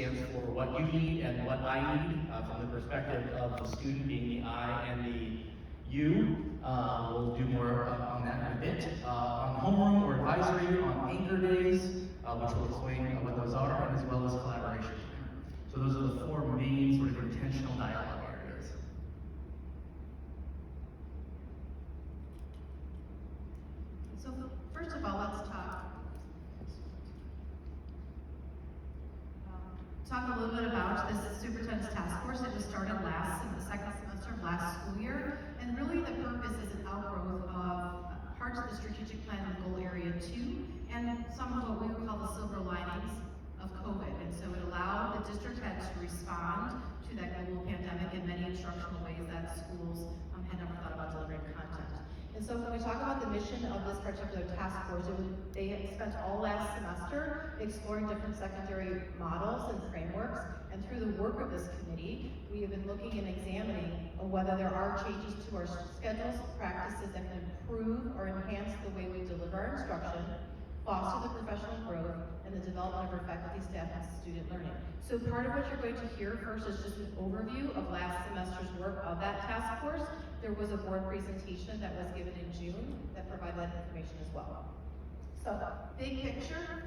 stands for what you need and what I need from the perspective of the student being the I and the you. We'll do more on that in a bit. On homeroom or advisory, on anchor days, which will explain what those are, and as well as collaboration. So those are the four main sort of intentional dialogue areas. So first of all, let's talk a little bit about this superintendent's task force that just started the second semester of last school year. And really the purpose is an outgrowth of parts of the strategic plan of goal area 2 and some of what we would call the silver linings of COVID. And so it allowed the district heads to respond to that global pandemic in many instructional ways that schools had never thought about delivering content. And so when we talk about the mission of this particular task force, they had spent all last semester exploring different secondary models and frameworks, and through the work of this committee, we have been looking and examining whether there are changes to our schedules, practices that can improve or enhance the way we deliver our instruction, foster the professional growth, and the development of our faculty, staff, and student learning. So part of what you're going to hear first is just an overview of last semester's work of that task force. There was a board presentation that was given in June that provided that information as well. So, big picture,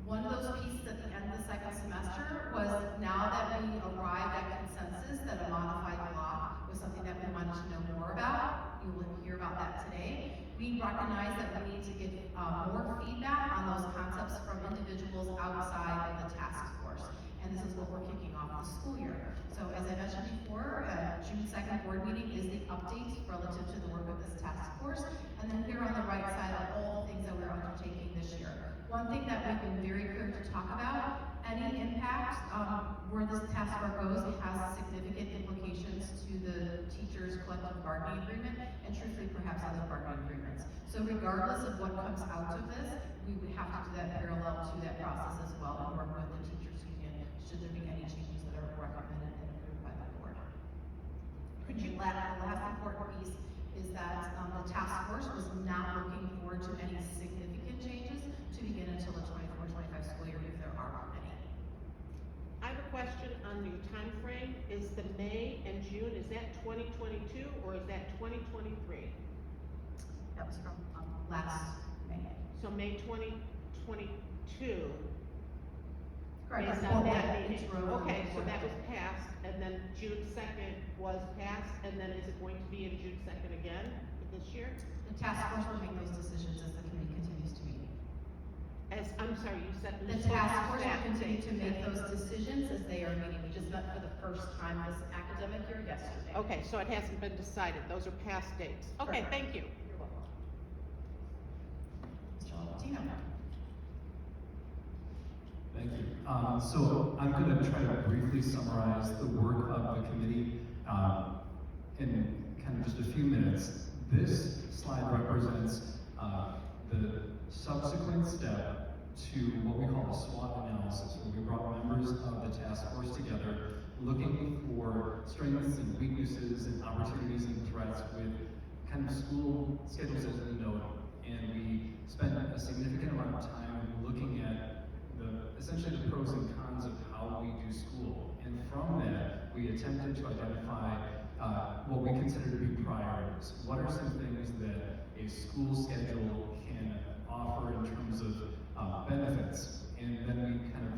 one of those pieces at the end of the second semester was now that we arrived at consensus that a modified block was something that we wanted to know more about. You will hear about that today. We recognize that we need to get more feedback on those concepts from individuals outside of the task force. And this is what we're kicking off the school year. So as I mentioned before, June 2nd board meeting is the update relative to the work of this task force. And then here on the right side are all the things that we're undertaking this year. One thing that we've been very clear to talk about, any impact where this task force goes has significant implications to the teachers' collective bargaining agreement and truthfully perhaps other bargaining agreements. So regardless of what comes out of this, we would have to do that parallel to that process as well and work with the teachers union should there be any changes that are recommended and approved by the board. The last important piece is that the task force was not looking forward to any significant changes to begin until the 24-25 school year if there are any. I have a question on the time frame. Is the May and June, is that 2022 or is that 2023? That was from last May. So May 2022. Correct. Based on that meeting. Intro. Okay, so that was passed, and then June 2nd was passed, and then is it going to be in June 2nd again this year? The task force will make those decisions as the committee continues to meet. I'm sorry, you said. The task force will continue to make those decisions as they are meeting. We just met for the first time this academic year yesterday. Okay, so it hasn't been decided. Those are past dates. Okay, Correct. thank you. You're welcome. Mr. Albertino. Thank you. So I'm going to try to briefly summarize the work of the committee in kind of just a few minutes. This slide represents the subsequent step to what we call a SWOT analysis, where we brought members of the task force together looking for strengths and weaknesses and opportunities and threats with kind of school schedules as we know them. And we spent a significant amount of time looking at essentially the pros and cons of how we do school. And from that, we attempted to identify what we consider to be priorities. What are some things that a school schedule can offer in terms of benefits? And then we kind of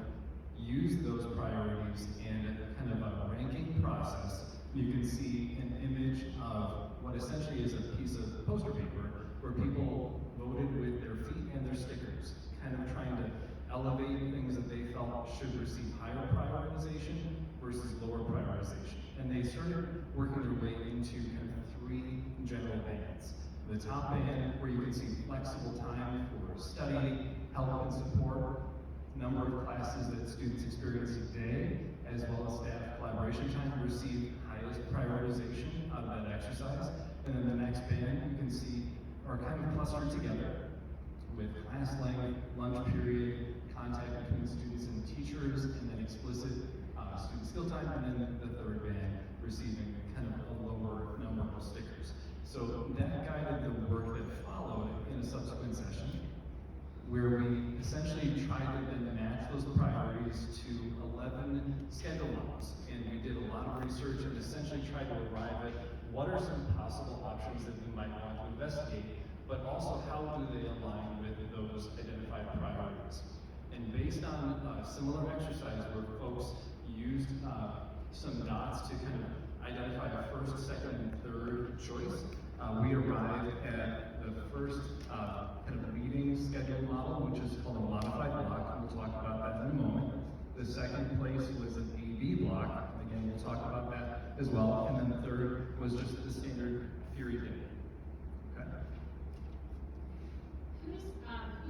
use those priorities in kind of a ranking process. You can see an image of what essentially is a piece of poster paper where people voted with their feet and their stickers, kind of trying to elevate things that they felt should receive higher prioritization versus lower prioritization. And they started working their way into kind of three general bands. The top band, where you can see flexible time for study, help and support, number of classes that students experience a day, as well as staff collaboration time to receive highest prioritization out of that exercise. And then the next band, you can see, are kind of clustered together with class length, lunch period, contact between students and teachers, and then explicit student skill time, and then the third band receiving kind of a lower number of stickers. So that guided the work that followed in a subsequent session, where we essentially tried to then match those priorities priorities to 11 schedule models. And we did a lot of research and essentially tried to arrive at what are some possible options that we might want to investigate, but also how do they align with those identified priorities. And based on a similar exercise where folks used some dots to kind of identify a first, second, and third choice, we arrived at the first kind of leading schedule model, which is called a modified block, and we'll talk about that in a moment. The second place was an AB block, and again, we'll talk about that as well. And then the third was just the standard theory day. Okay. Who's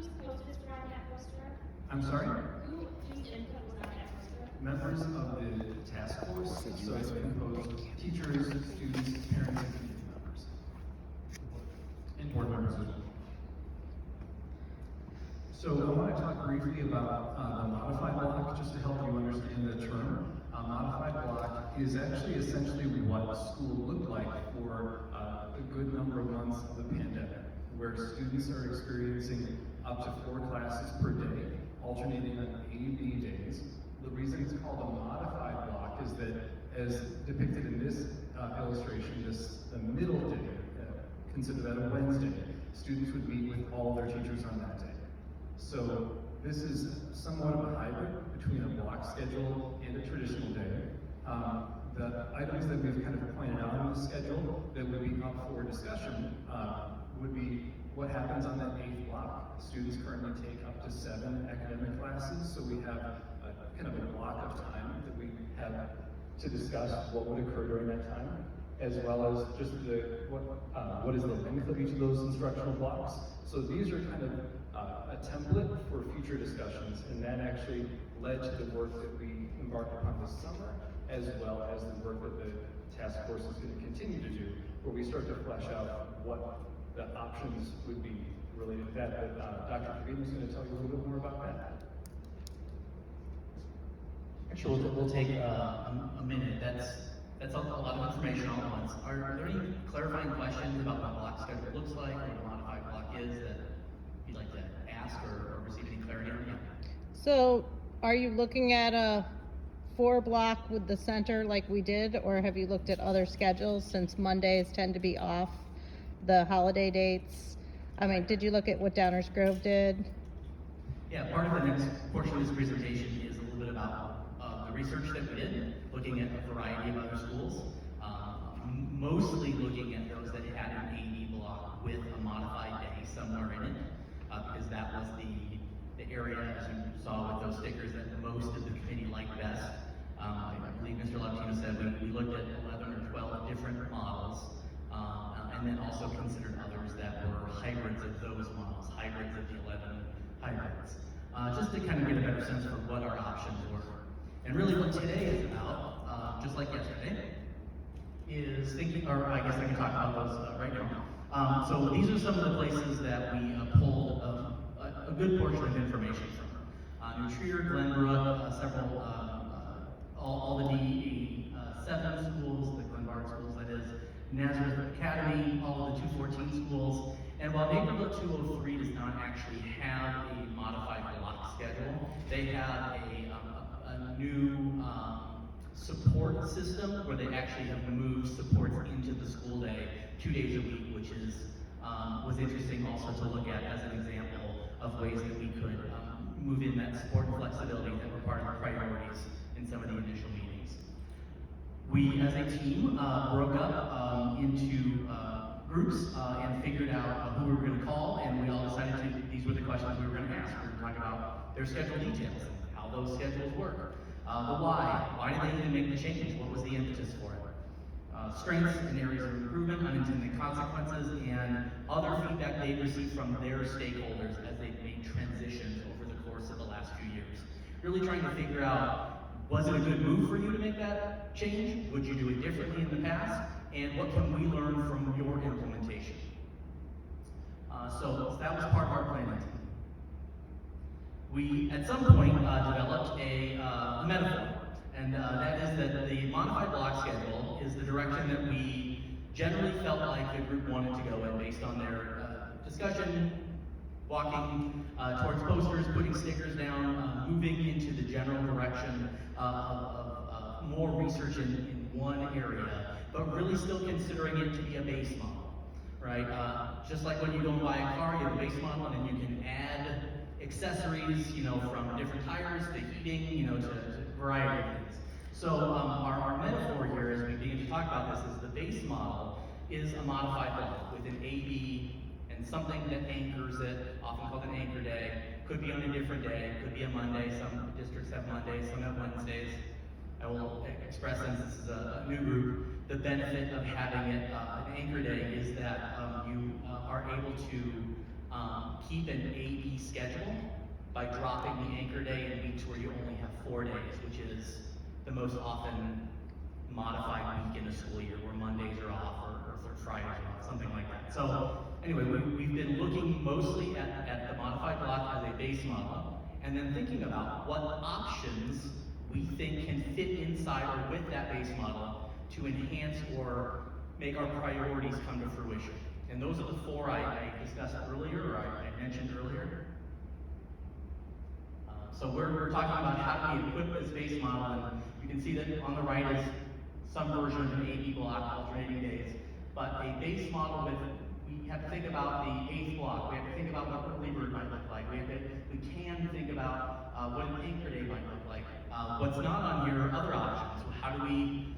supposed to describe that poster? I'm sorry? Whose input was on that poster? Members of the task force, so it's composed of teachers, students, parents, and community members. And board members as well. So I want to talk briefly about the modified block, just to help you understand the term. A modified block is actually essentially what school looked like for a good number of months of the pandemic, where students are experiencing up to 4 classes per day, alternating on A/B days. The reason it's called a modified block is that, as depicted in this illustration, the middle day, consider that a Wednesday, students would meet with all their teachers on that day. So this is somewhat of a hybrid between a block schedule and a traditional day. The items that we've kind of pointed out on the schedule that would be up for discussion would be what happens on that 8th block. Students currently take up to 7 academic classes, so we have a kind of a block of time that we have to discuss what would occur during that time, as well as just what is the length of each of those instructional blocks. So these are kind of a template for future discussions, and that actually led to the work that we embarked upon this summer, as well as the work that the task force is going to continue to do, where we start to flesh out what the options would be related to that. But Dr. Trevino is going to tell you a little bit more about that. Actually, we'll take a minute. That's a lot of information all at once. Are there any clarifying questions about what block schedule looks like, or what a modified block is, that you'd like to ask or receive any clarity on? Yeah. So, are you looking at a 4 block with the center like we did, or have you looked at other schedules since Mondays tend to be off the holiday dates? I mean, did you look at what Downers Grove did? Yeah, part of the next portion of this presentation is a little bit about the research that we did, looking at a variety of other schools, mostly looking at those that had an AD block with a modified day somewhere in it, because that was the area, as you saw with those stickers, that most of the committee liked best. I believe Mr. Latino said we looked at 11 or 12 different models, and then also considered others that were hybrids of those models, hybrids of the 11 hybrids, just to kind of get a better sense for what our options were. And really what today is about, just like yesterday, is thinking, or I guess I can talk about those right now. So these are some of the places that we pulled a good portion of information from. New Trier, Glenbrook, several, all the D87 schools, the Glenbard schools that is, Nazareth Academy, all of the 214 schools. And while Naperville 203 does not actually have a modified block schedule, they have a new support system where they actually have moved supports into the school day 2 days a week, which is was interesting also to look at as an example of ways that we could move in that support and flexibility that were part of our priorities in some of the initial meetings. We, as a team, broke up into groups and figured out who we were going to call, and we all decided these were the questions we were going to ask. We were going to talk about their schedule details, how those schedules work, the why did they even make the change, what was the impetus for it, strengths and areas of improvement, unintended consequences, and other feedback they received from their stakeholders as they've made transitions over the course of the last few years. Really trying to figure out, was it a good move for you to make that change? Would you do it differently in the past? And what can we learn from your implementation? So that was part of our planning team. We, at some point, developed a metaphor, and that is that the modified block schedule is the direction that we generally felt like the group wanted to go in based on their discussion, walking towards posters, putting stickers down, moving into the general direction of more research in one area, but really still considering it to be a base model, right? Just like when you go and buy a car, you have a base model, and then you can add accessories, you know, from different tires to heating, you know, to a variety of things. So our metaphor here, as we begin to talk about this, is the base model is a modified block with an A/B and something that anchors it, often called an anchor day. Could be on a different day, could be a Monday. Some districts have Mondays, some have Wednesdays. I will express, since this is a new group, the benefit of having it an anchor day is that you are able to keep an A/B schedule by dropping the anchor day in weeks where you only have 4 days, which is the most often modified week in a school year, where Mondays are off or Fridays are off, something like that. So anyway, we've been looking mostly at the modified block as a base model, and then thinking about what options we think can fit inside or with that base model to enhance or make our priorities come to fruition. And those are the 4 I discussed earlier, or I mentioned earlier. So we're talking about how do we equip this base model, and you can see that on the right is some version of an A/B block, alternating days. But a base model we have to think about the 8th block. We have to think about what early bird might look like. We can think about what an anchor day might look like. What's not on here are other options. How do we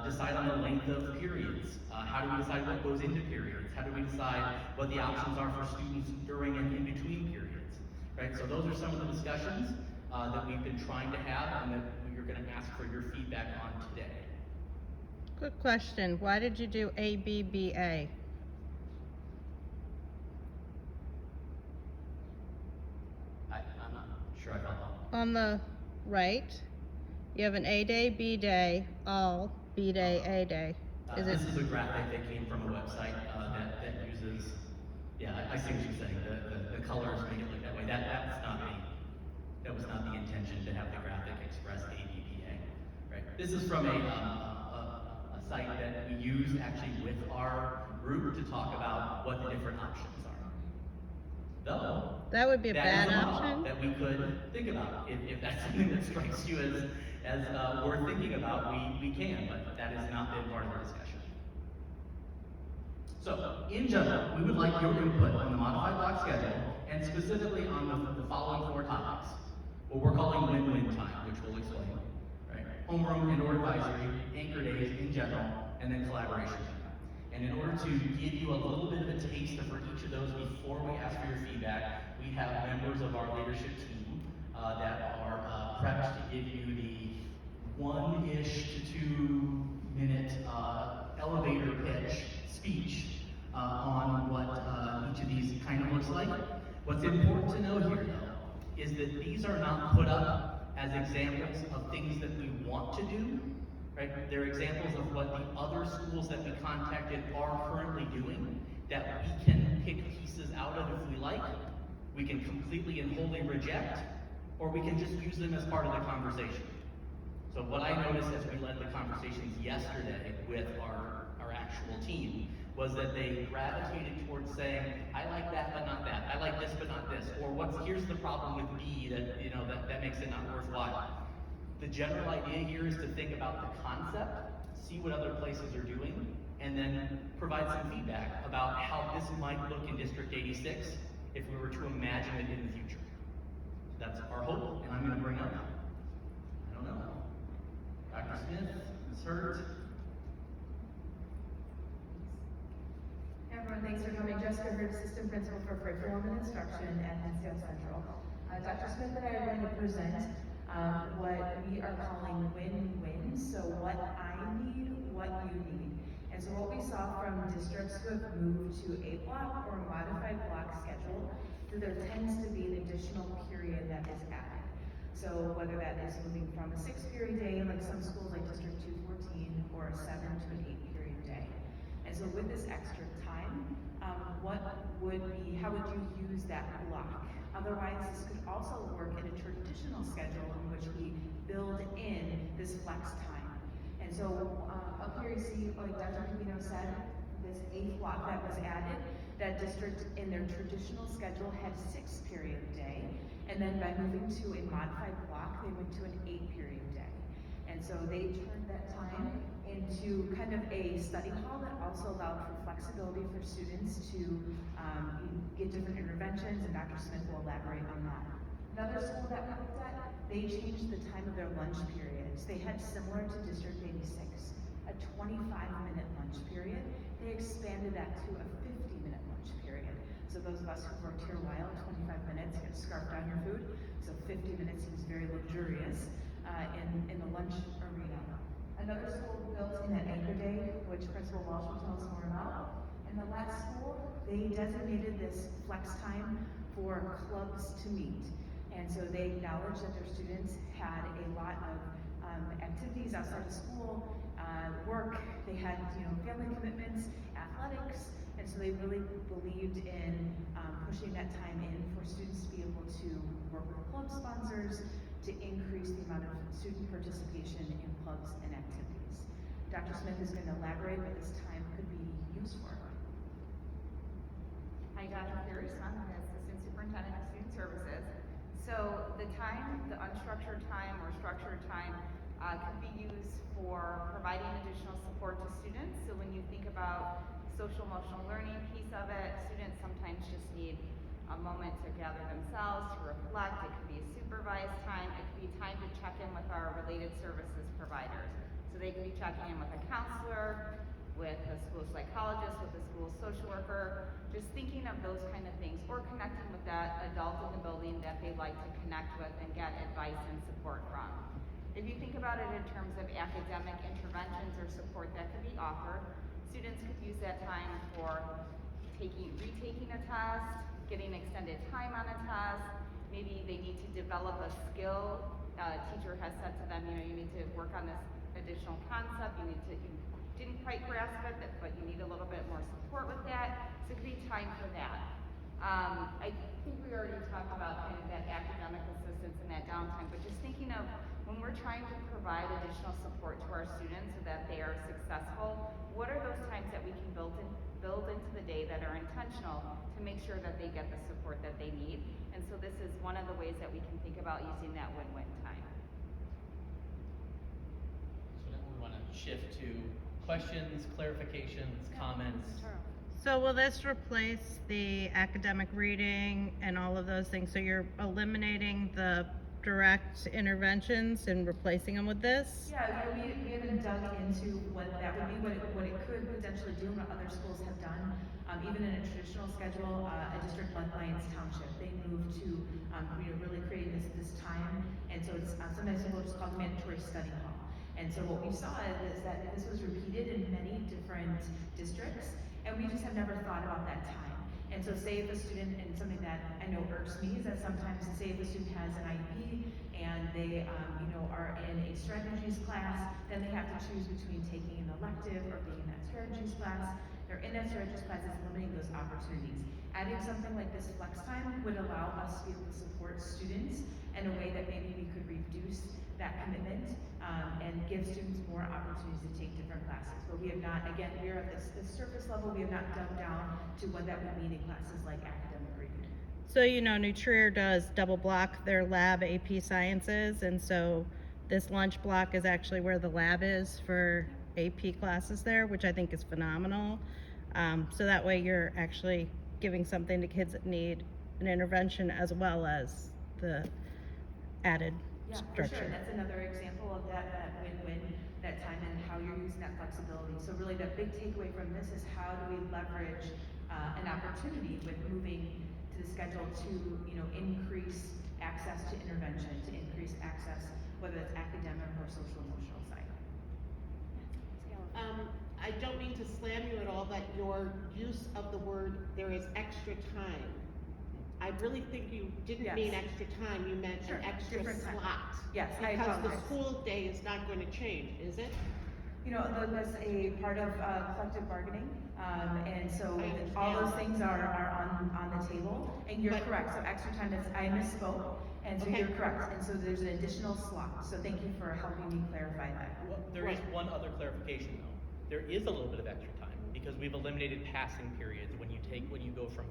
decide on the length of periods? How do we decide what goes into periods? How do we decide what the options are for students during and in between periods? Right, so those are some of the discussions that we've been trying to have, and that we're going to ask for your feedback on today. Good question. Why did you do ABBA? I'm not sure I follow. On the right, you have an A day, B day, all, B day, A day. This is a graphic that came from a website that uses, yeah, I see what you're saying. The colors make it look that way. That's not me. That was not the intention to have the graphic express ABBA. Right. This is from a site that we use actually with our group to talk about what the different options are. Though That would be a that bad is a model option. that we could think about. If that's something that strikes you as worth thinking about, we can, but that has not been part of the discussion. So, in general, we would like your input on the modified block schedule, and specifically on the following 4 topics. What we're calling win-win time, which we'll explain. Right? Homeroom and/or advisory, anchor days in general, and then collaboration time. And in order to give you a little bit of a taster for each of those before we ask for your feedback, we have members of our leadership team that are prepped to give you the 1-ish to 2-minute elevator pitch speech on what each of these kind of looks like. What's important to know here, though, is that these are not put up as examples of things that we want to do, right? They're examples of what the other schools that we contacted are currently doing, that we can pick pieces out of if we like, we can completely and wholly reject, or we can just use them as part of the conversation. So what I noticed as we led the conversations yesterday with our actual team was that they gravitated towards saying, I like that but not that. I like this but not this. Or here's the problem with B that makes it not worthwhile. The general idea here is to think about the concept, see what other places are doing, and then provide some feedback about how this might look in District 86 if we were to imagine it in the future. That's our hope, and I'm going to bring up, I don't know, Dr. Smith, Ms. Hurt. Everyone, thanks for coming. Jessica Hurt, Assistant Principal for Curriculum and Instruction at Hinsdale Central. Dr. Smith and I are going to present what we are calling win-win. So what I need, what you need. And so what we saw from districts who have moved to a block or a modified block schedule, that there tends to be an additional period that is added. So whether that is moving from a 6-period day, like some schools like District 214, or a 7 to an 8-period day. And so with this extra time, how would you use that block? Otherwise, this could also work in a traditional schedule in which we build in this flex time. And so up here you see, like Dr. Camino said, this 8th block that was added, that district in their traditional schedule had 6-period day, and then by moving to a modified block, they went to an 8-period day. And so they turned that time into kind of a study hall that also allowed for flexibility for students to get different interventions, and Dr. Smith will elaborate on that. Another school that we looked at, they changed the time of their lunch periods. They had, similar to District 86, a 25-minute lunch period. They expanded that to a 50-minute lunch period. So those of us who worked here a while, 25 minutes, get scarfed on your food. So 50 minutes seems very luxurious in the lunch arena. Another school built in at Anchor Day, which Principal Walsh will tell us more about. And the last school, they designated this flex time for clubs to meet. And so they acknowledged that their students had a lot of activities outside of school, work, they had family commitments, athletics, and so they really believed in pushing that time in for students to be able to work with club sponsors to increase the amount of student participation in clubs and activities. Dr. Smith is going to elaborate what this time could be used for. Hi, Dr. Pierce. I'm the Assistant Superintendent of Student Services. So the time, the unstructured time or structured time, could be used for providing additional support to students. So when you think about social emotional learning piece of it, students sometimes just need a moment to gather themselves, to reflect. It could be a supervised time. It could be time to check in with our related services providers. So they could be checking in with a counselor, with a school psychologist, with a school social worker, just thinking of those kind of things, or connecting with that adult in the building that they like to connect with and get advice and support from. If you think about it in terms of academic interventions or support that could be offered, students could use that time for retaking a test, getting extended time on a test. Maybe they need to develop a skill. A teacher has said to them, you need to work on this additional concept. You didn't quite grasp it, but you need a little bit more support with that. So it could be time for that. I think we already talked about kind of that academic assistance and that downtime, but just thinking of when we're trying to provide additional support to our students so that they are successful, what are those times that we can build into the day that are intentional to make sure that they get the support that they need? And so this is one of the ways that we can think about using that win-win time. So now we want to shift to questions, clarifications, comments. So will this replace the academic reading and all of those things? So you're eliminating the direct interventions and replacing them with this? Yeah, we haven't dug into what that would be, what it could potentially do, and what other schools have done. Even in a traditional schedule, a district like Lyons Township, they moved to really creating this time, and so it's sometimes we'll just call it mandatory study hall. And so what we saw is that this was repeated in many different districts, and we just have never thought about that time. And so say if a student, and something that I know irks me is that sometimes, say if a student has an IEP and they are in a strategies class, then they have to choose between taking an elective or being in that strategies class. They're in that strategies class, is limiting those opportunities. Adding something like this flex time would allow us to be able to support students in a way that maybe we could reduce that commitment and give students more opportunities to take different classes. But we have not, again, we are at this surface level, we have not dug down to what that would mean in classes like academic reading. So, New Trier does double block their lab AP Sciences, and so this lunch block is actually where the lab is for AP classes there, which I think is phenomenal. So that way you're actually giving something to kids that need an intervention as well as the added structure. For sure. That's another example of that win-win, that time and how you're using that flexibility. So really the big takeaway from this is how do we leverage an opportunity with moving to the schedule to increase access to intervention, to increase access, whether it's academic or social emotional side. I don't mean to slam you at all, but your use of the word, there is extra time. I really think you didn't Yes. mean extra time, you meant Sure, an extra different time. slot. Yes, I Because the apologize. school day is not going to change, is it? That's a part of collective bargaining, and so I all those understand. things are on the table, and you're But- correct, so extra time is, I misspoke, and so Okay. you're correct, and so there's an additional slot, so thank you for helping me clarify that. Well, there is one other clarification though. There is a little bit of extra time. because we've eliminated passing periods when you go from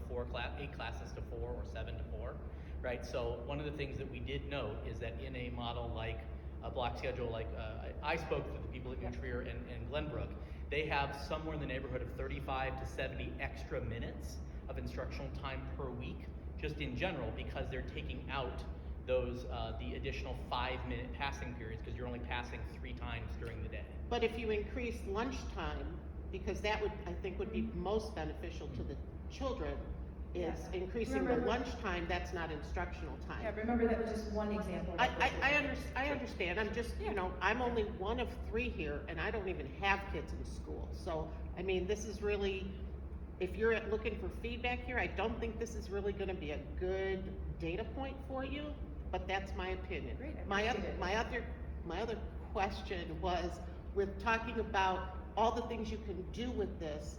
8 classes to 4 or 7 to 4, right? So one of the things that we did note is that in a model like a block schedule, like I spoke to the people at New Trier and Glenbrook, they have somewhere in the neighborhood of 35 to 70 extra minutes of instructional time per week, just in general, because they're taking out those the additional 5-minute passing periods, because you're only passing 3 times during the day. But if you increase lunchtime, because that would, I think, would be most beneficial to the children, is Yeah. increasing the Remember- lunchtime, that's not instructional time. Yeah, remember that was just one example. I understand, I'm just, you know, I'm only one of 3 here, and I don't even have kids in school, so, I mean, this is really, if you're looking for feedback here, I don't think this is really gonna be a good data point for you, but that's my opinion. Great, I My appreciate it. my other question was, with talking about all the things you can do with this,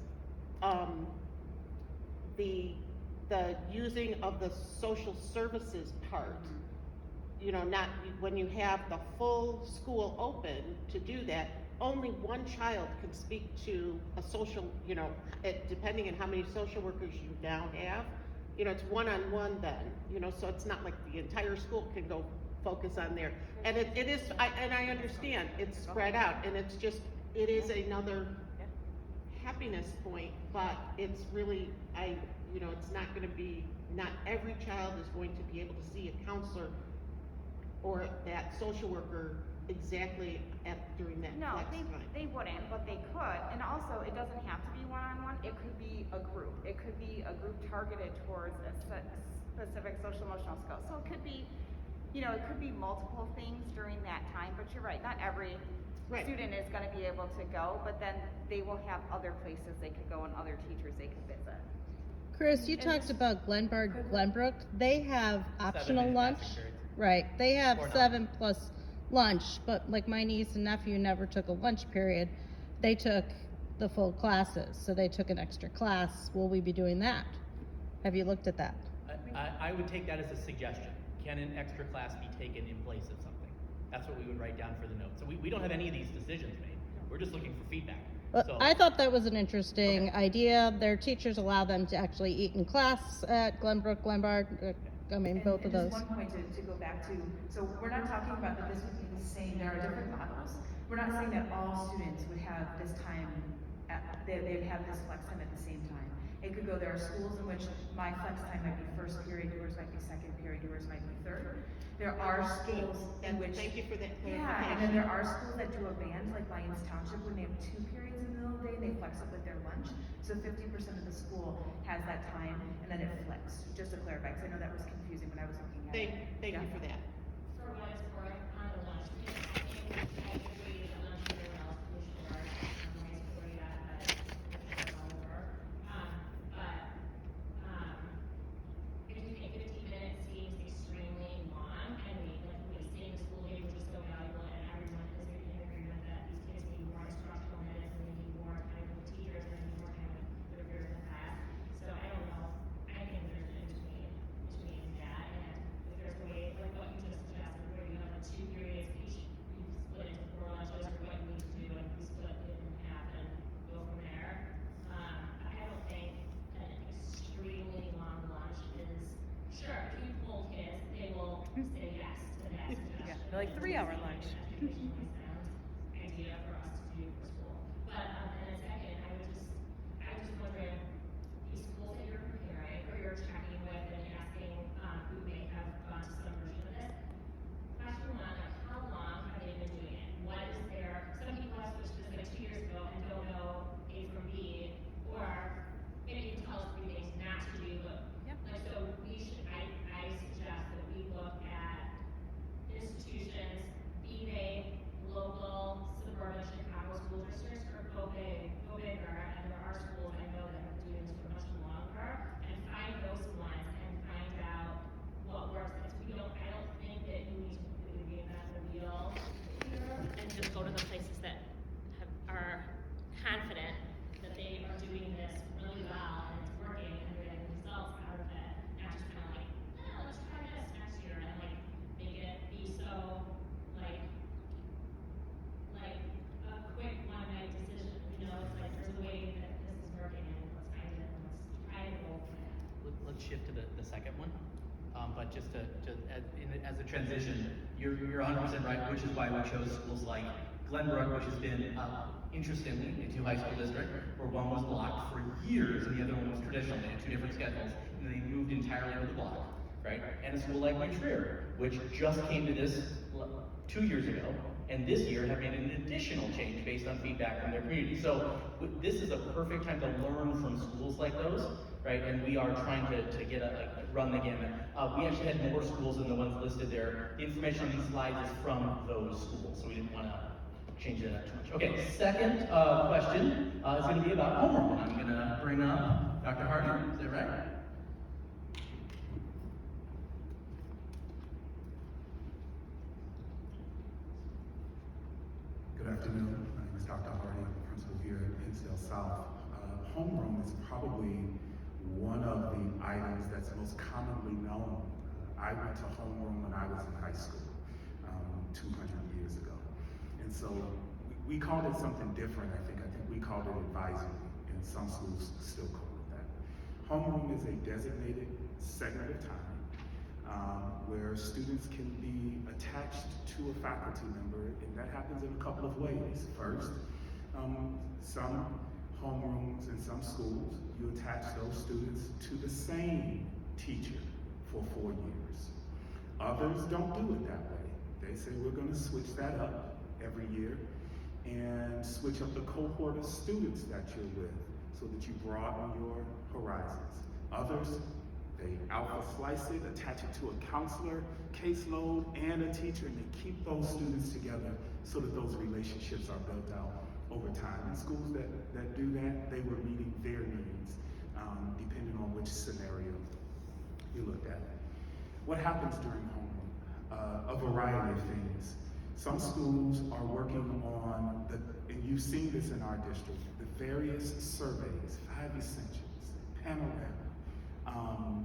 the using of the social services part, you know, not, when you have the full school open to do that, only one child can speak to a social, you know, depending on how many social workers you now have, you know, it's one-on-one then, you know, so it's not like the entire school can go focus on there. And it is, I understand, it's spread out, and it's just, it is another happiness point, but it's really, you know, it's not gonna be, not every child is going to be able to see a counselor or that social worker exactly during that No, flex time. they wouldn't, but they could, and also, it doesn't have to be one-on-one, it could be a group. It could be a group targeted towards a specific social emotional skill. So it could be, you know, it could be multiple things during that time, but you're right, not every Right. student is gonna be able to go, but then they will have other places they could go and other teachers they could visit. Chris, you talked about Glenbrook. They have optional 7-minute lunch. passing periods. Right, they have Or not. 7 plus lunch, but like my niece and nephew never took a lunch period. They took the full classes, so they took an extra class. Will we be doing that? Have you looked at that? I would take that as a suggestion. Can an extra class be taken in place of something? That's what we would write down for the notes. So we don't have any of these decisions made. We're just looking for feedback. So, I thought that was an interesting idea. Their teachers allow them to actually eat in class at Glenbrook, Glenbard, I mean, And- both of and those. just one point to go back to, so we're not talking about that this would be the same, there are different models. We're not saying that all students would have this time, they'd have this flex time at the same time. It could go, there are schools in which my flex time might be first period, yours might be second period, yours might be third. There are schools in which. Thank you for that Yeah, clarification. and then there are schools that do a band, like Lyons Township, when they have 2 periods in the middle of the day, they flex it with their lunch. So 50% of the school has that time, and then it flips, just to clarify, because I know that was confusing when I was looking at it. Thank you for that. For what it's worth, on the lunch, I think I agree that lunch is a relatively short, I agree that, but it's all over. If you think 15 minutes seems extremely long, and wasting the school day, which is so valuable, and everyone is in agreement that these kids need more instructional minutes, and they need more time with teachers, and they need more time with their peers in class. So I don't know, I think there's an in-between that, and if there's a way, like what you just suggested, where you have 2 periods each, you split into 4 lunches, or what you need to do, and you split it in half and go from there. I don't think an extremely long lunch is, sure, if you poll kids, they will say yes to that suggestion. Yeah, they're like 3-hour lunch. Educationally sound idea for us to do for school. But, and a second, I was just wondering, these schools that you're comparing, or you're checking with and asking, who may have gone to some version of this, question 1, like, how long have they been doing it? What is their, some people have switched this like 2 years ago and don't know A from B, or maybe you can tell us 3 things not to do, but, like, so we should, I suggest that we look at institutions, be they local, suburban Chicago school districts, or go as a transition, you're 100% right, which is why we chose schools like Glenbrook, which has been, interestingly, a two high school district, where one was blocked for years and the other one was traditional. They had two different schedules, and they moved entirely to the block, right? And a school like New Trier, which just came to this 2 years ago, and this year have made an additional change based on feedback from their community. So this is a perfect time to learn from schools like those, right? And we are trying to get run the gamut. We actually had more schools than the ones listed there. The information on these slides is from those schools, so we didn't want to change it up too much. Okay, second question is going to be about homework. I'm going to bring up Dr. Hardy. Is that right? Good afternoon. My name is Dr. Hardy. I'm the principal here at Hinsdale South. Homeroom is probably one of the items that's most commonly known. I went to homeroom when I was in high school, 200 years ago. And so we called it something different, I think. I think we called it advisory, and some schools still call it that. Homeroom is a designated segment of time where students can be attached to a faculty member, and that happens in a couple of ways. First, some homerooms in some schools, you attach those students to the same teacher for 4 years. Others don't do it that way. They say, we're going to switch that up every year and switch up the cohort of students that you're with so that you broaden your horizons. Others, they alpha slice it, attach it to a counselor, caseload, and a teacher, and they keep those students together so that those relationships are built out over time. And schools that do that, they were meeting their needs, depending on which scenario you looked at. What happens during homeroom? A variety of things. Some schools are working on, and you've seen this in our district, the various surveys, 5 Essentials, Panorama,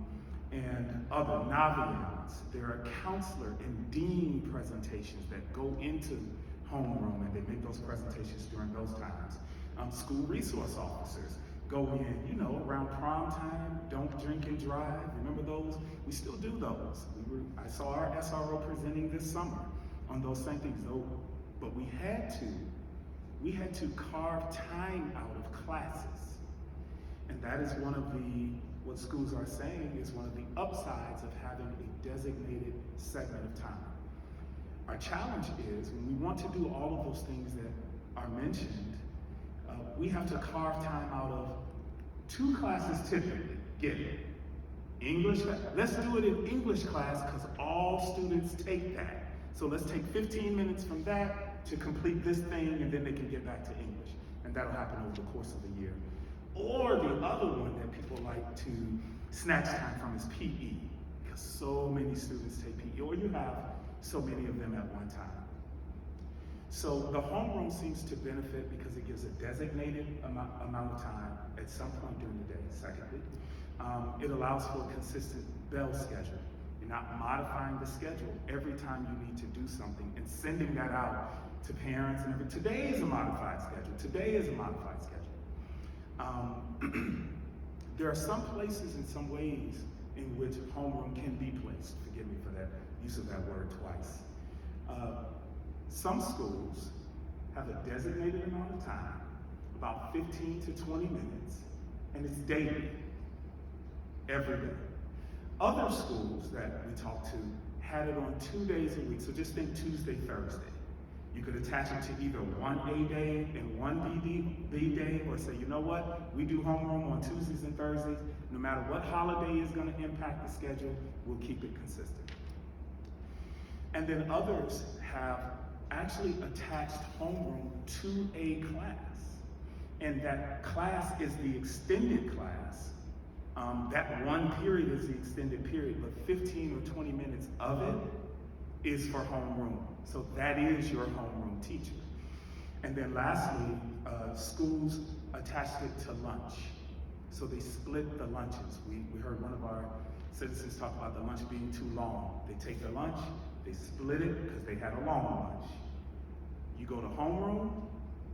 and other Navions. There are counselor and dean presentations that go into homeroom, and they make those presentations during those times. School resource officers go in, around prom time, don't drink and drive. Remember those? We still do those. I saw our SRO presenting this summer on those same things, though, but we had to carve time out of classes. And that is what schools are saying is one of the upsides of having a designated segment of time. Our challenge is when we want to do all of those things that are mentioned, we have to carve time out of 2 classes typically. Get it? English, let's do it in English class because all students take that. So let's take 15 minutes from that to complete this thing, and then they can get back to English. And that'll happen over the course of the year. Or the other one that people like to snatch time from is PE, because so many students take PE, or you have so many of them at one time. So the homeroom seems to benefit because it gives a designated amount of time at some point during the day. Secondly, it allows for a consistent bell schedule. You're not modifying the schedule every time you need to do something and sending that out to parents and everything. Today is a modified schedule. Today is a modified schedule. There are some places and some ways in which homeroom can be placed. Forgive me for that use of that word twice. Some schools have a designated amount of time, about 15 to 20 minutes, and it's daily, every day. Other schools that we talked to had it on 2 days a week, so just think Tuesday, Thursday. You could attach it to either one A day and one B day, or say, you know what, we do homeroom on Tuesdays and Thursdays. No matter what holiday is going to impact the schedule, we'll keep it consistent. And then others have actually attached homeroom to a class. And that class is the extended class. That one period is the extended period, but 15 or 20 minutes of it is for homeroom. So that is your homeroom teacher. And then lastly, schools attached it to lunch. So they split the lunches. We heard one of our citizens talk about the lunch being too long. They take their lunch, they split it because they had a long lunch. You go to homeroom,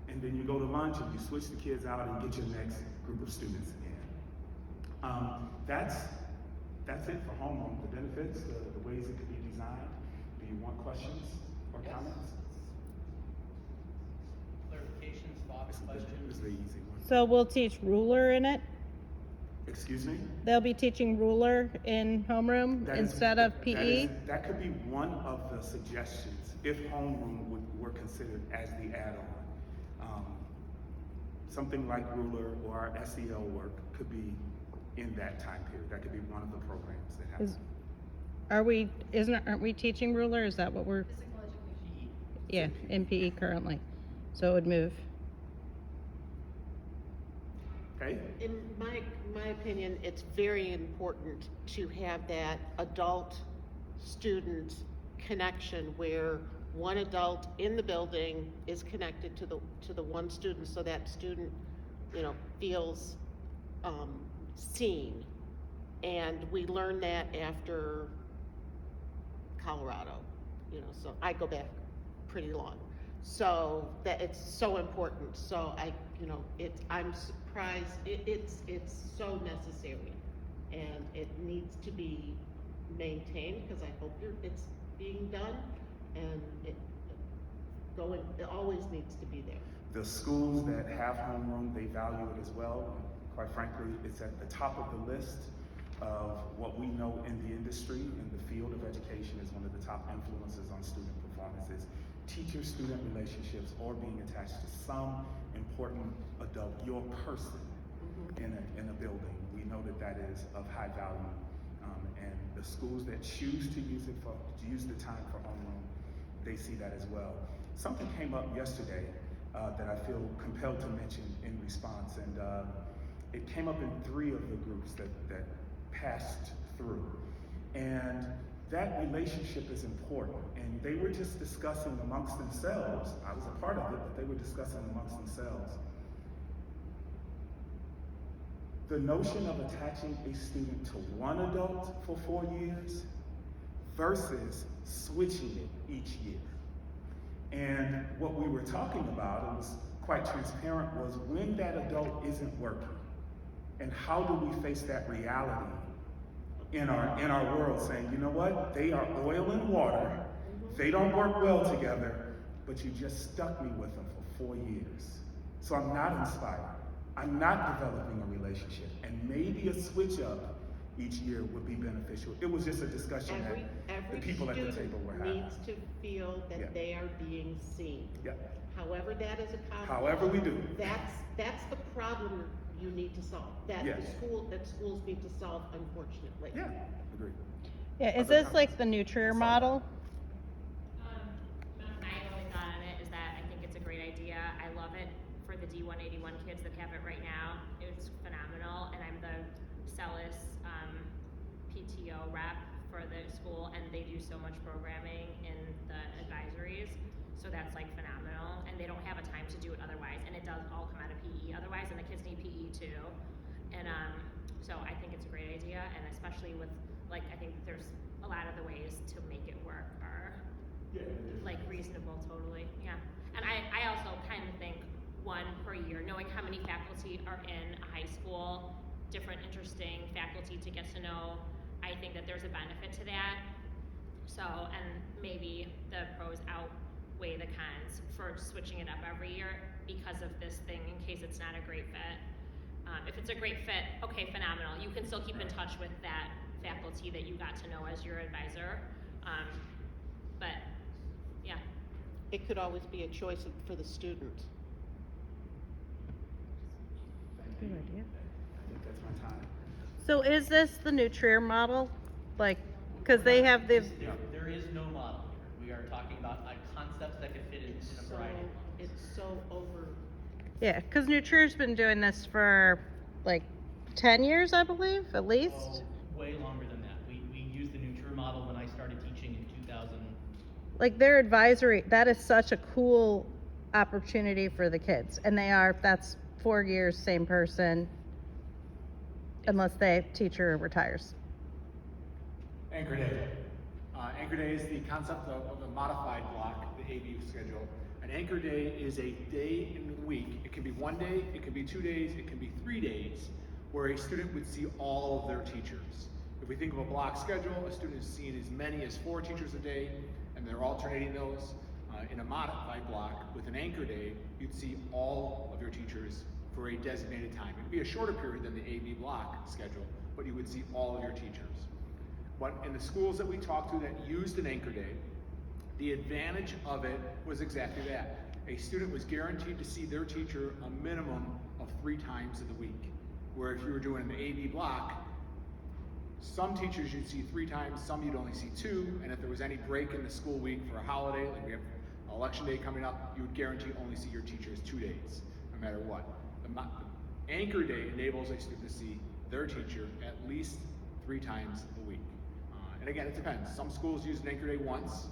and then you go to lunch, and you switch the kids out and get your next group of students in. That's That's it for homeroom, the benefits, the ways it could be designed. Do you want questions or Yes. comments? Clarifications, thoughts, This questions? is the easy one. So we'll teach ruler in it? Excuse me? They'll be teaching ruler in homeroom That is- instead of E? PE? That could be one of the suggestions if homeroom were considered as the add-on. Something like ruler or our SEL work could be in that time period. That could be one of the programs that happen. Aren't we teaching ruler? Is that what we're, Physical education. yeah, in PE currently? So it would move. Okay? In my opinion, it's very important to have that adult-student connection where one adult in the building is connected to the one student, so that student, feels seen. And we learned that after Colorado, so I go back pretty long. So that it's so important. So I'm surprised, it's so necessary. And it needs to be maintained, because I hope it's being done, and it always needs to be there. The schools that have homeroom, they value it as well. Quite frankly, it's at the top of the list of what we know in the industry, in the field of education, is one of the top influences on student performances. Teacher-student relationships, or being attached to some important adult, your person in a building. We know that is of high value. And the schools that choose to use the time for homeroom, they see that as well. Something came up yesterday that I feel compelled to mention in response, and it came up in 3 of the groups that passed through. And that relationship is important, and they were just discussing amongst themselves. I was a part of it, but they were discussing amongst themselves. The notion of attaching a student to one adult for 4 years versus switching it each year. And what we were talking about, it was quite transparent, was when that adult isn't working, and how do we face that reality in our world, saying, you know what, they are oil and water, they don't work well together, but you just stuck me with them for 4 years. So I'm not inspired. I'm not developing a relationship, and maybe a switch up each year would be beneficial. It was just a discussion that the people at the table were having. Every student needs to feel that Yeah. they are being seen. Yep. However that is accomplished. However we do. That's the problem you need to solve, that Yes. schools need to solve, unfortunately. Yeah, agree. Yeah, is Other this like the Nutrier model? My only thought on it is that I think it's a great idea. I love it for the D181 kids that have it right now. It's phenomenal, and I'm the CELIS PTO rep for the school, and they do so much programming in the advisories, so that's like phenomenal, and they don't have a time to do it otherwise, and it does all come out of PE otherwise, and the kids need PE too. And so I think it's a great idea, and especially with, like, I think there's a lot of the ways to make it work are like reasonable, totally, yeah. And I also kind of think 1 per year, knowing how many faculty are in a high school, different interesting faculty to get to know, I think that there's a benefit to that. So, and maybe the pros outweigh the cons for switching it up every year because of this thing, in case it's not a great fit. If it's a great fit, okay, phenomenal. You can still keep in touch with that faculty that you got to know as your advisor. But, yeah. It could always be a choice for the student. Good idea. I think that's my time. So is this the Nutrier model? Like, because they have the, There is no model here. We are talking about concepts that could fit in a variety of models. It's so over. yeah, because Nutrier's been doing this for like 10 years, I believe, at least. Oh, way longer than that. We used the Nutrier model when I started teaching in 2000. Like their advisory, that is such a cool opportunity for the kids. And that's 4 years, same person, unless the teacher retires. Anchor Day. Anchor Day is the concept of a modified block, the ABU schedule. An anchor day is a day in the week. It can be 1 day, it can be 2 days, it can be 3 days, where a student would see all of their teachers. If we think of a block schedule, a student is seeing as many as 4 teachers a day, and they're alternating those. In a modified block with an anchor day, you'd see all of your teachers for a designated time. It'd be a shorter period than the AB block schedule, but you would see all of your teachers. But in the schools that we talked to that used an anchor day, the advantage of it was exactly that. A student was guaranteed to see their teacher a minimum of 3 times in the week. Where if you were doing an AB block, some teachers you'd see 3 times, some you'd only see 2, and if there was any break in the school week for a holiday, like we have election day coming up, you would guarantee only see your teachers 2 days, no matter what. The anchor day enables a student to see their teacher at least 3 times a week. And again, it depends. Some schools use an anchor day once,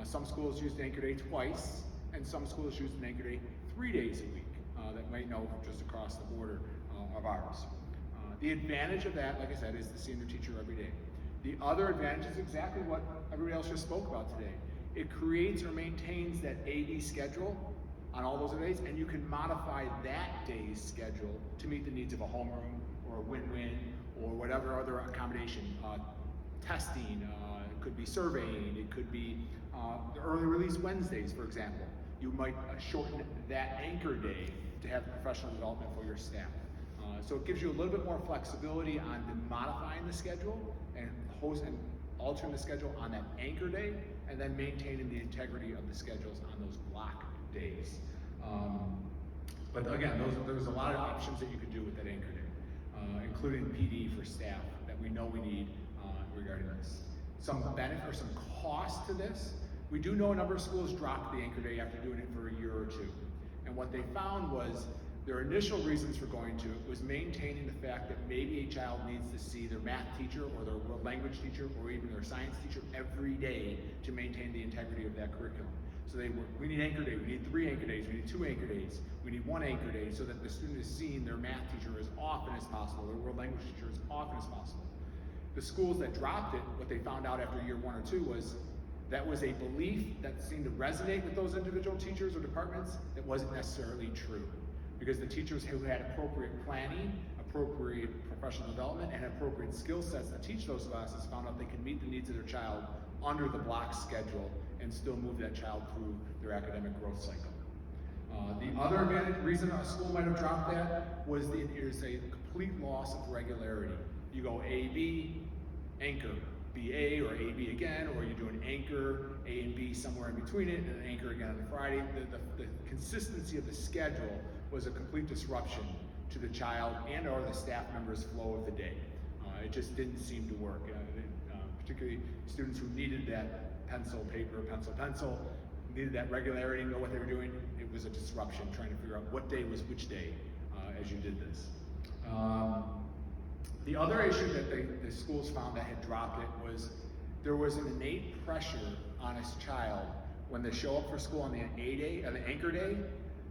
some schools use an anchor day twice, and some schools use an anchor day 3 days a week. That might know just across the border of ours. The advantage of that, like I said, is to see their teacher every day. The other advantage is exactly what everybody else just spoke about today. It creates or maintains that AB schedule on all those days, and you can modify that day's schedule to meet the needs of a homeroom or a win-win or whatever other accommodation. Testing, it could be surveying, it could be the early release Wednesdays, for example. You might shorten that anchor day to have professional development for your staff. So it gives you a little bit more flexibility on modifying the schedule and altering the schedule on that anchor day, and then maintaining the integrity of the schedules on those block days. But again, there's a lot of options that you could do with that anchor day, including PD for staff that we know we need regarding this. Some benefit or some cost to this. We do know a number of schools dropped the anchor day after doing it for a year or 2. And what they found was their initial reasons for going to it was maintaining the fact that maybe a child needs to see their math teacher or their world language teacher or even their science teacher every day to maintain the integrity of that curriculum. So we need anchor day, we need 3 anchor days, we need 2 anchor days, we need 1 anchor day so that the student is seeing their math teacher as often as possible, their world language teacher as often as possible. The schools that dropped it, what they found out after year 1 or 2 was that was a belief that seemed to resonate with those individual teachers or departments that wasn't necessarily true. Because the teachers who had appropriate planning, appropriate professional development, and appropriate skill sets to teach those classes found out they could meet the needs of their child under the block schedule and still move that child through their academic growth cycle. The other reason a school might have dropped that was there's a complete loss of regularity. You go AB, anchor, BA or AB again, or you do an anchor, A and B somewhere in between it, and an anchor again on the Friday. The consistency of the schedule was a complete disruption to the child and or the staff members' flow of the day. It just didn't seem to work. Particularly students who needed that pencil, paper, pencil, needed that regularity, know what they were doing. It was a disruption trying to figure out what day was which day as you did this. The other issue that the schools found that had dropped it was there was an innate pressure on a child when they show up for school on the anchor day,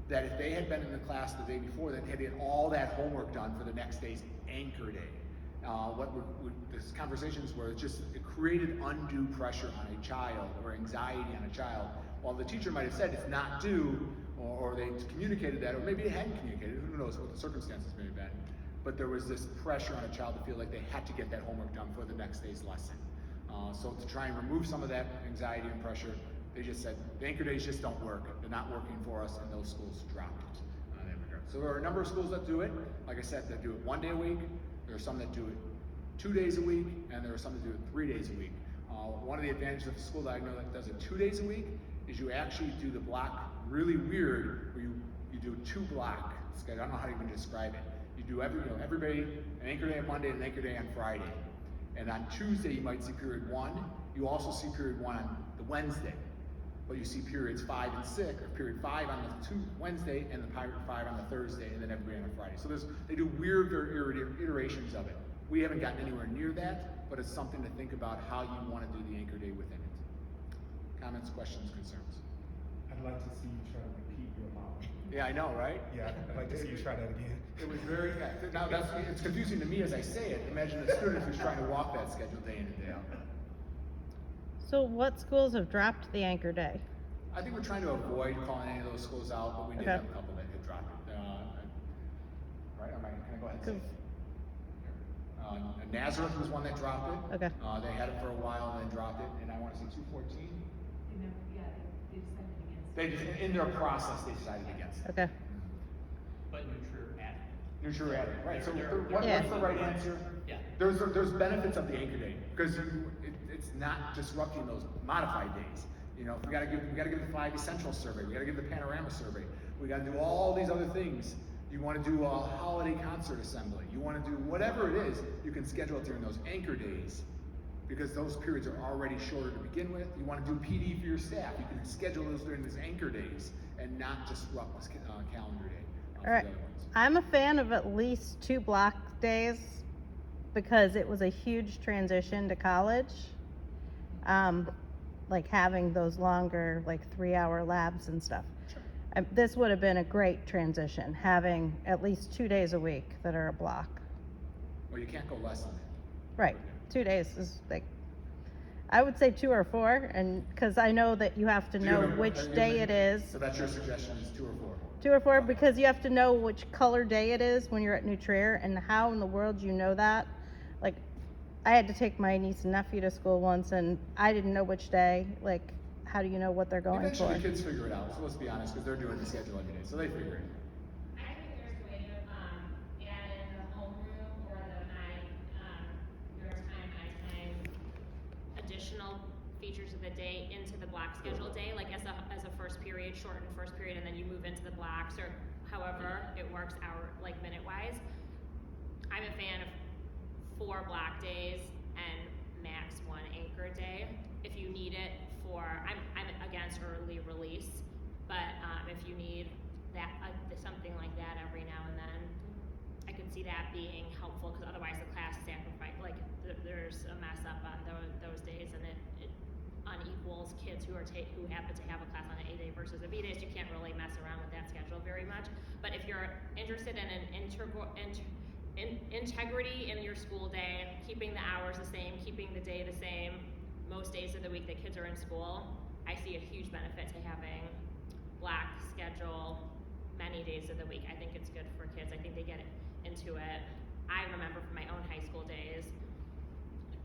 that if they had been in the class the day before, they had to get all that homework done for the next day's anchor day. This conversations where it created undue pressure on a child or anxiety on a child, while the teacher might have said it's not due, or they communicated that, or maybe they hadn't communicated, who knows what the circumstances may have been. But there was this pressure on a child to feel like they had to get that homework done for the next day's lesson. So to try and remove some of that anxiety and pressure, they just said, the anchor days just don't work. They're not working for us, and those schools dropped it in that regard. So there are a number of schools that do it. Like I said, that do it 1 day a week. There are some that do it 2 days a week, and there are some that do it 3 days a week. One of the advantages of a school that I know that does it 2 days a week is you actually do the block really weird, where you do a 2-block schedule. I don't know how to even describe it. You do everybody an anchor day on Monday and an anchor day on Friday. And on Tuesday, you might see period 1. You also see period 1 on the Wednesday. But you see periods 5 and 6, or period 5 on the Wednesday, and the period 5 on the Thursday, and then everybody on a Friday. So they do weird iterations of it. We haven't gotten anywhere near that, but it's something to think about how you want to do the anchor day within it. Comments, questions, concerns? I'd like to see you try to repeat your model. Yeah, I know, right? Yeah, I'd like to see you try that again. It was very, now it's confusing to me as I say it. Imagine a student who's trying to walk that schedule day in and day out. So what schools have dropped the anchor day? I think we're trying to avoid calling any of those schools out, but we did have a couple that had dropped it. Right, can I go ahead and say? Nazareth was one that dropped it. Okay. They had it for a while and then dropped it, and I wanna say 214. They decided against. They just, in their process, they decided against it. Okay. But neutral added. Neutral added, right, so They're- what's Yeah. the right answer? Yeah. There's benefits of the anchor day, because it's not disrupting those modified days. You know, we gotta give the 5 essential survey, we gotta give the panorama survey, we gotta do all these other things. You wanna do a holiday concert assembly, you wanna do whatever it is, you can schedule it during those anchor days, because those periods are already shorter to begin with. You wanna do PD for your staff, you can schedule those during these anchor days and not disrupt this calendar day. For All right. the other ones. I'm a fan of at least 2 block days because it was a huge transition to college. Like having those longer, like 3-hour labs and stuff. Sure. This would have been a great transition, having at least 2 days a week that are a block. Well, you can't go less than that. Right, 2 days is like, I would say 2 or 4, and, cause I know that you have to Do you know remember- which are you day remember- it is. So that's your suggestion, is 2 or 4? 2 or 4, because you have to know which color day it is when you're at New Trier, and how in the world you know that? Like, I had to take my niece and nephew to school once, and I didn't know which day. Like, how do you know what they're going Eventually for? the kids figure it out, so let's be honest, because they're doing the schedule every day, so they figure it. I think there's a way to, add in the homeroom or the your time, additional features of the day into the block schedule day, like as a first period, shortened first period, and then you move into the blocks, or however it works like minute wise. I'm a fan of 4 block days and max 1 anchor day. If you need it I'm against early release, but if you need that, something like that every now and then, I could see that being helpful, because otherwise the class sacrifice, like there's a mess up on those days, and it unequals kids who happen to have a class on an A day versus a B day, so you can't really mess around with that schedule very much. But if you're interested in an integrity in your school day, keeping the hours the same, keeping the day the same, most days of the week that kids are in school, I see a huge benefit to having block schedule many days of the week. I think it's good for kids. I think they get into it. I remember from my own high school days,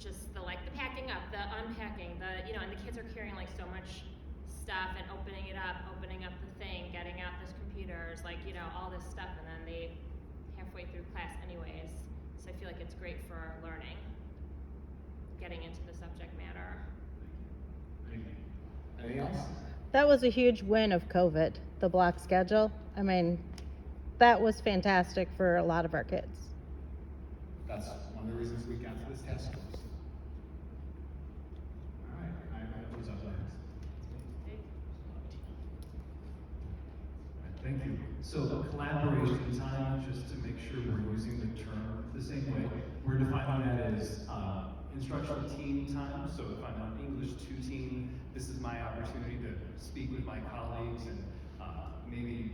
just the packing up, the unpacking, and the kids are carrying like so much stuff and opening up the thing, getting out the computers, all this stuff, and then they halfway through class anyways. So I feel like it's great for learning, getting into the subject matter. Anything else? That was a huge win of COVID, the block schedule. I mean, that was fantastic for a lot of our kids. That's one of the reasons we got to this task force. All right, I was up next. Thank you. So collaboration time, just to make sure we're using the term the same way, we're defining that as instructional team time. So if I'm on English 2 team, this is my opportunity to speak with my colleagues and maybe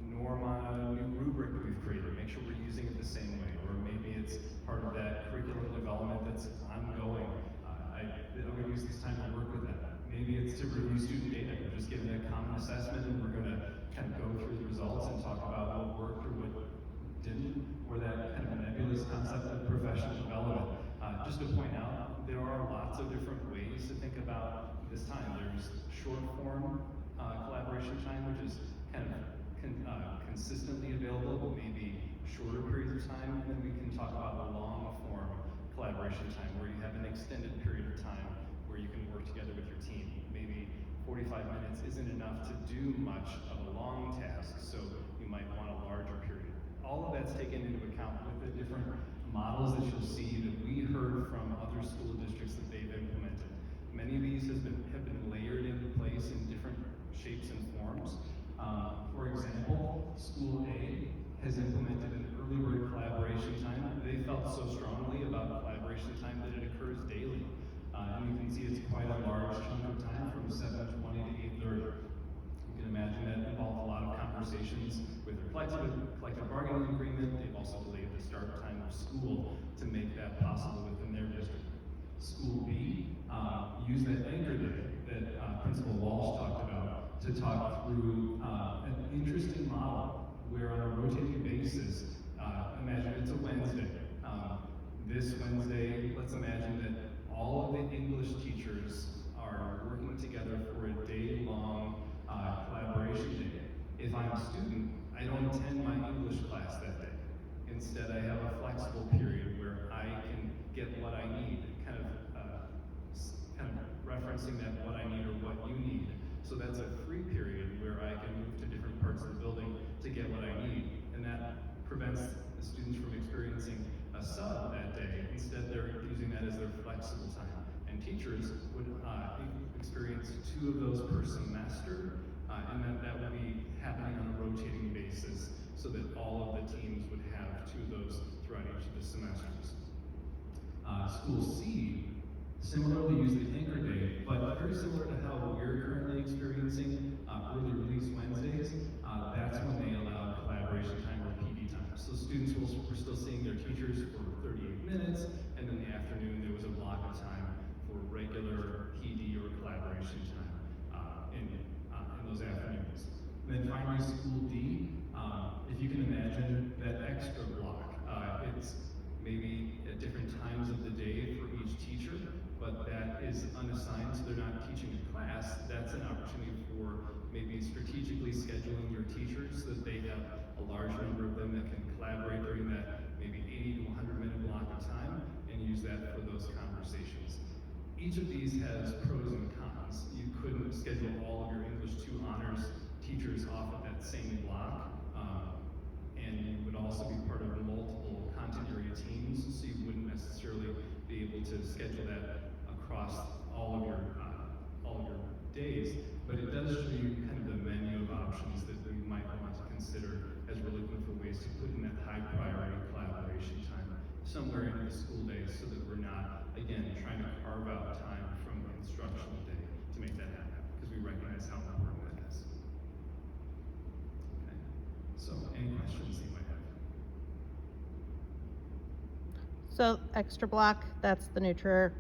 norm a new rubric that we've created, make sure we're using it the same way, or maybe it's part of that curriculum development that's ongoing. I'm going to use this time to work with that. Maybe it's to review student data. We're just giving a common assessment, and we're going to kind of go through the results and talk about what worked or what didn't, or that kind of nebulous concept of professional development. Just to point out, there are lots of different ways to think about this time. There's short form collaboration time, which is kind of consistently available, but maybe shorter periods of time. And then we can talk about long form collaboration time, where you have an extended period of time where you can work together with your team. Maybe 45 minutes isn't enough to do much of a long task, so you might want a larger period. All of that's taken into account with the different models that you'll see that we heard from other school districts that they've implemented. Many of these have been layered into place in different shapes and forms. For example, School A has implemented an early bird collaboration time. They felt so strongly about collaboration time that it occurs daily. And you can see it's quite a large chunk of time from 7:20 to 8:30. You can imagine that involved a lot of conversations with their collective bargaining agreement. They've also delayed the start time of school to make that possible within their district. School B used that anchor day that Principal Walsh talked about to talk through an interesting model where on a rotating basis, imagine it's a Wednesday, This Wednesday, let's imagine that all of the English teachers are working together for a day-long collaboration day. If I'm a student, I don't attend my English class that day. Instead, I have a flexible period where I can get what I need, kind of referencing that what I need or what you need. So that's a free period where I can move to different parts of the building to get what I need. And that prevents the students from experiencing a sub that day. Instead, they're using that as their flexible time. And teachers would experience 2 of those per semester, and that would be happening on a rotating basis so that all of the teams would have 2 of those throughout each of the semesters. School C similarly use the anchor day, but very similar to how we're currently experiencing early release Wednesdays, that's when they allow collaboration time or PD time. So students were still seeing their teachers for 38 minutes, and then in the afternoon there was a block of time for regular PD or collaboration time in those afternoons. And then finally, School D, if you can imagine that extra block, it's maybe at different times of the day for each teacher, but that is unassigned, so they're not teaching a class. That's an opportunity for maybe strategically scheduling your teachers so that they have a large number of them that can collaborate during that maybe 80 to 100 minute block of time and use that for those conversations. Each of these has pros and cons. You couldn't schedule all of your English 2 honors teachers off of that same block, and you would also be part of multiple content area teams, so you wouldn't necessarily be able to schedule that across all of your days. But it does show you kind of the menu of options that we might want to consider as we're looking for ways to put in that high priority collaboration time somewhere in the school day, so that we're not, again, trying to carve out time from the instructional day to make that happen, because we recognize how important that is. Okay. So, any questions you might have? So extra block, that's the Nutrier.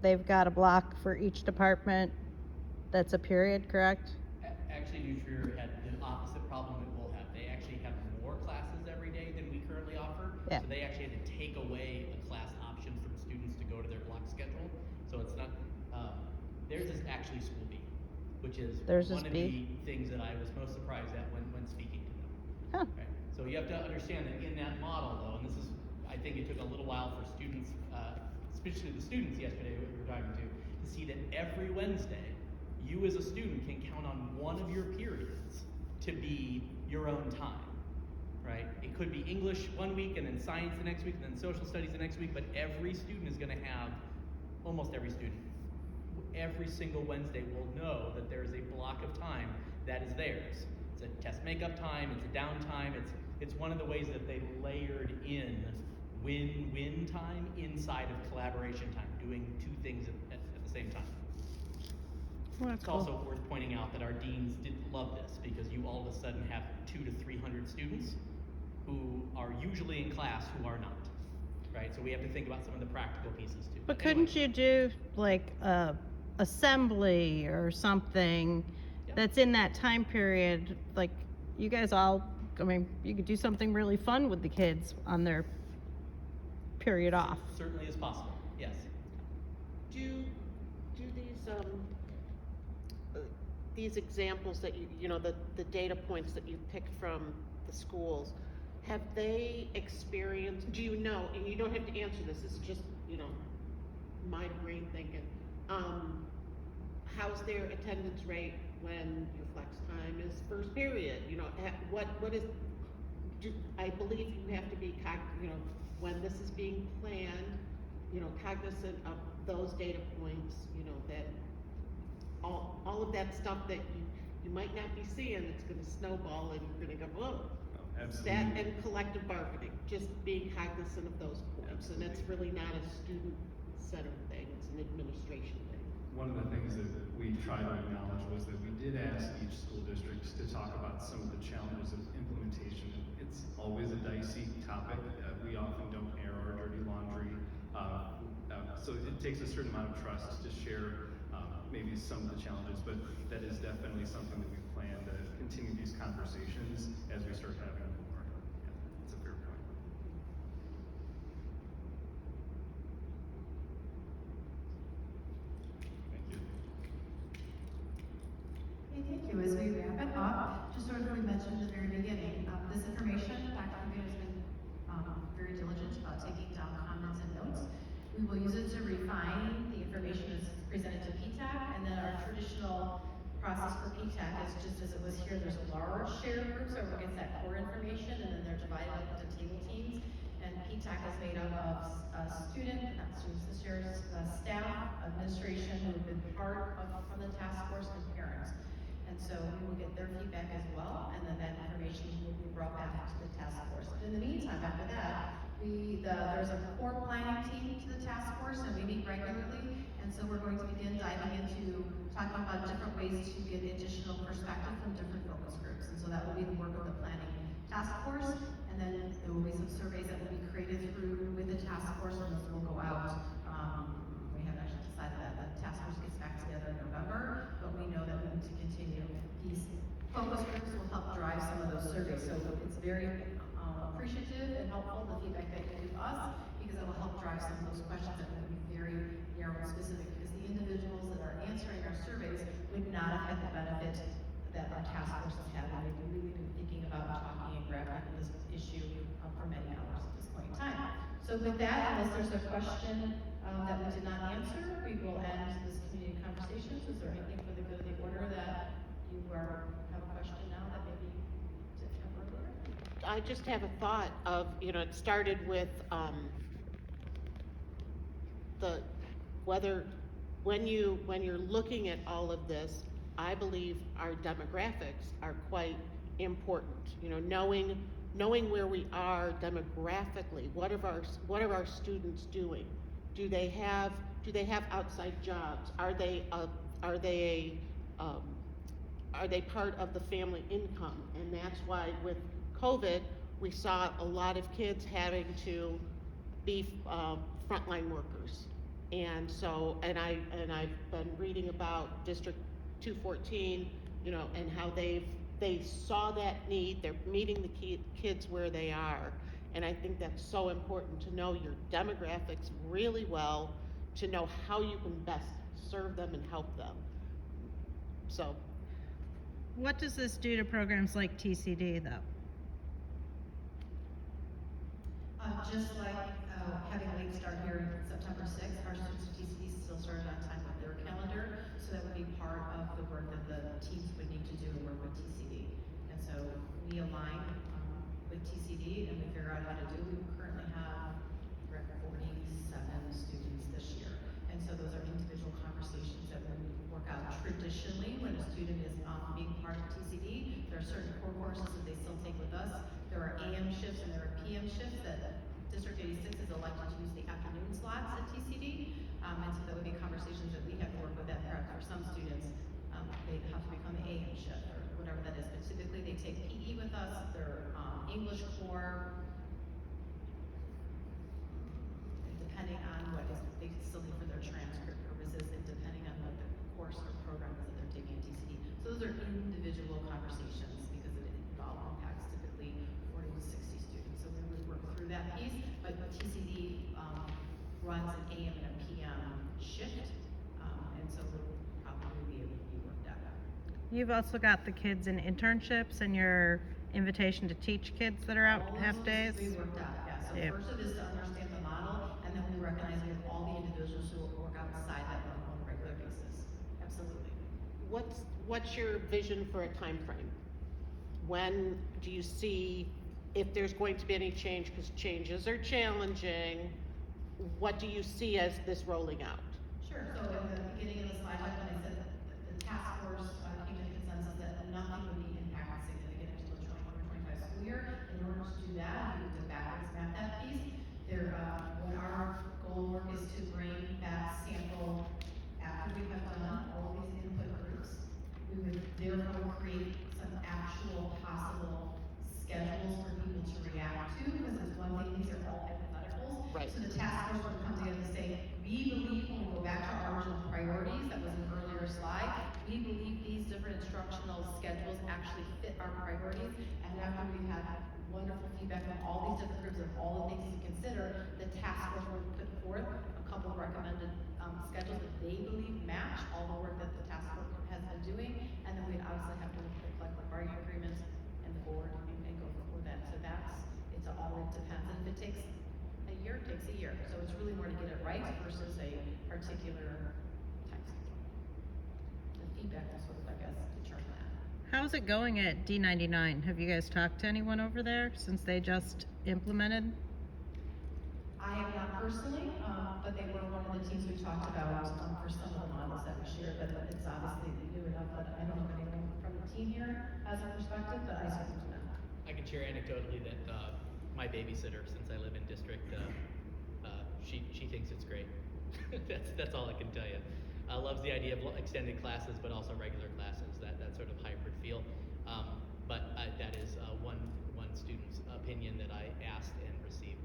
They've got a block for each department. That's a period, correct? Actually, Nutrier had the opposite problem that we'll have. They actually have more classes every day than we currently offer. Yeah. So they actually had to take away a class option from students to go to their block schedule. So it's not, theirs is actually School B, which is Theirs is one of B? the things that I was most surprised at when speaking to them. Huh. Right? So you have to understand that in that model though, and this is, I think it took a little while for students, especially the students yesterday we were talking to see that every Wednesday, you as a student can count on one of your periods to be your own time, right? It could be English one week and then science the next week and then social studies the next week, but every student is gonna have, almost every student, every single Wednesday will know that there's a block of time that is theirs. It's a test makeup time, it's a downtime, it's one of the ways that they layered in win-win time inside of collaboration time, doing 2 things at the same time. Well, It's also worth pointing out that our deans didn't love this, because you all of a sudden have 200 to 300 students who are usually in class who are not, right? So we have to think about some of the practical pieces too. But anyway. couldn't you do like a assembly or something Yep. that's in that time period? Like you guys all, I mean, you could do something really fun with the kids on their period off. Certainly is possible, yes. Do these examples that you know, the data points that you've picked from the schools, have they experienced, do you know, and you don't have to answer this, it's just, you know, my brain thinking, how's their attendance rate when your flex time is first period? You know, what is, I believe you have to be, you know, when this is being planned, you know, cognizant of those data points, you know, that all of that stuff that you might not be seeing, it's gonna snowball and you're gonna go, whoa. Absolutely. That and collective bargaining, just being cognizant of those points, and it's really not a student-centered thing, it's an administration thing. One of the things that we tried to acknowledge was that we did ask each school district to talk about some of the challenges of implementation. It's always a dicey topic. We often don't air our dirty laundry. So it takes a certain amount of trust to share maybe some of the challenges, but that is definitely something that we plan to continue these conversations as we start having them more. Yeah, that's a fair point. as it was here, there's large shared groups where we get that core information, and then they're divided up into table teams. And PTAC is made up of not students this year, staff, administration who have been part of, from the task force, and parents. And so we will get their feedback as well, and then that information will be brought back to the task force. But in the meantime, after that, there's a core planning team to the task force, and we meet regularly. And so we're going to begin diving into talking about different ways to get additional perspective from different focus groups. And so that will be the work of the planning task force. And then there will be some surveys that will be created with the task force, and those will go out. We haven't actually decided that. The task force gets back together in November, but we know that we need to continue. These focus groups will help drive some of those surveys. So it's very appreciative and helpful, the feedback that you give us, because it will help drive some of those questions that will be very narrow and specific, because the individuals that are answering our surveys would not have had the benefit that our task force has had, and they've really been thinking about talking and grappling with this issue for many hours at this point in time. So with that, unless there's a question that we did not answer, we will end this community conversations. Is there anything for the good of the order that you have a question now that maybe didn't come earlier? I just have a thought of, it started with, when you're looking at all of this, I believe our demographics are quite important. Knowing where we are demographically, what are our students doing? Do they have outside jobs? Are they part of the family income? And that's why with COVID, we saw a lot of kids having to be frontline workers. And so, and I've been reading about District 214, and how they saw that need. They're meeting the kids where they are. And I think that's so important to know your demographics really well, to know how you can best serve them and help them. So. What does this do to programs like TCD, though? Just like having a late start here on September 6th, our students at TCD still started on time with their calendar, so that would be part of the work that the teams would need to do to work with TCD. And so we align with TCD, and we figure out how to do. We currently have 47 students this year, and so those are individual conversations that we work out. Traditionally, when a student is being part of TCD, there are certain core courses that they still take with us. There are AM shifts and there are PM shifts that District 86 is elected to use the afternoon slots at TCD, and so that would be conversations that we have to work with that. Perhaps for some students, they have to become the AM shift or whatever that is. But typically, they take PE with us, their English core, and depending on what they still need for their transcript purposes, and depending on what the course or program is that they're taking at TCD. So those are individual conversations, because it impacts typically 40 to 60 students. So we would work through that piece, but TCD runs an AM and a PM shift, and so we'll probably be able to be worked out. You've also got the kids in internships and your invitation to teach kids that are out All of half those days. We worked out, yeah. So Yeah. first it is to understand the model, and then we recognize we have all the individuals who will work outside that level on a regular basis. Absolutely. What's your vision for a time frame? When do you see, if there's going to be any change, because changes are challenging, what do you see as this rolling out? Sure. So in the beginning of the slide deck, when I said that the task force came to consensus that nothing would be impacted significant until the 24-25 school year. In order to do that, we have to backwards map that piece. What our goal work is to bring that sample after we have done all of these input groups. We would therefore create some actual possible schedules for people to react to, because it's one thing, these are all hypotheticals. Right. So the task force would come together and say, we believe, when we go back to our original priorities, that was an earlier slide, we believe these different instructional schedules actually fit our priorities. And after we've had wonderful feedback from all these different groups of all the things to consider, the task force would put forth a couple of recommended schedules that they believe match all the work that the task force has been doing. And then we'd obviously have to look at the collective bargaining agreements and the board and go for that. So it depends. And if it takes a year, it takes a year. So it's really more to get it right versus a particular time schedule. The feedback will sort of, I guess, determine that. How How's it going at D99? Have you guys talked to anyone over there since they just implemented? I have not personally, but they were one of the teams we talked about, for some of the models that we shared, but it's obviously new enough that I don't know if anyone from the team here has a perspective, but I certainly do not. I can share anecdotally that my babysitter, since I live in district, she thinks it's great. That's all I can tell you. Loves the idea of extended classes, but also regular classes. That sort of hybrid feel. But that is one student's opinion that I asked and received.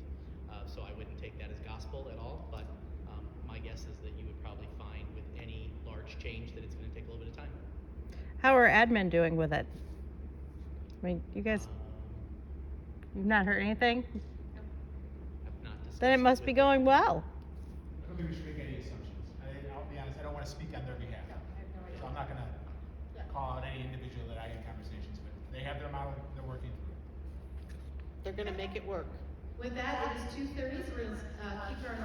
So I wouldn't take that as gospel at all. But my guess is that you would probably find with any large change that it's going to take a little bit of time. How are admin doing with it? I mean, you guys, you've not heard anything? I've not discussed Then it must be going well. I don't think we should make any assumptions. I'll be honest, I don't want to speak on their behalf. So I'm not gonna call out any individual that I had conversations with. They have their model, they're working through it. They're gonna make it work. With that, it is 2:30, so we're gonna keep our